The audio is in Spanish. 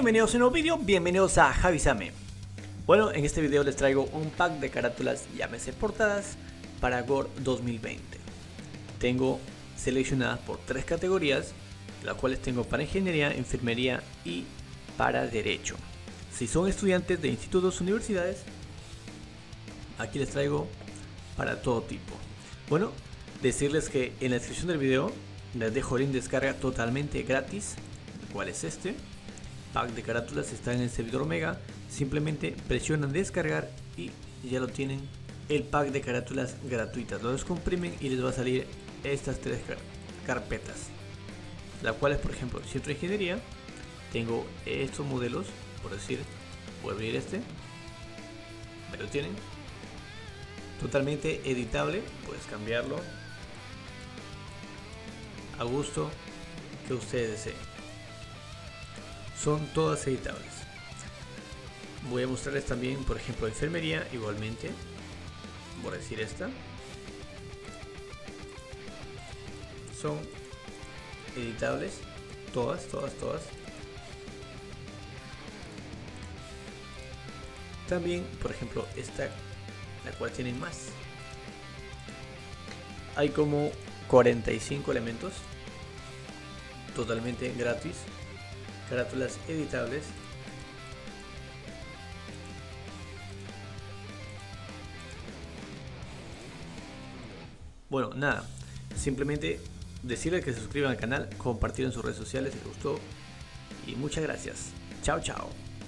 Bienvenidos a un nuevo vídeo, bienvenidos a Javisame. Bueno, en este video les traigo un pack de carátulas, llámese portadas, para Gore 2020. Tengo seleccionadas por 3 categorías, las cuales tengo para ingeniería, enfermería y para derecho. Si son estudiantes de institutos o universidades, aquí les traigo para todo tipo. Bueno, decirles que en la descripción del video les dejo el link de descarga totalmente gratis, el cual es este. Pack de carátulas está en el servidor Omega. Simplemente presionan descargar y ya lo tienen, el pack de carátulas gratuitas. Lo descomprimen y les va a salir estas 3 carpetas, las cuales, por ejemplo, centro de ingeniería, tengo estos modelos, por decir, voy a abrir este, me lo tienen totalmente editable, puedes cambiarlo a gusto que ustedes deseen. Son todas editables. Voy a mostrarles también, por ejemplo, enfermería, igualmente, por decir esta. Son editables, todas. También, por ejemplo, esta, la cual tiene más. Hay como 45 elementos, totalmente gratis. Carátulas editables. Bueno, nada, simplemente decirles que se suscriban al canal, compartir en sus redes sociales si les gustó y muchas gracias. Chao, chao.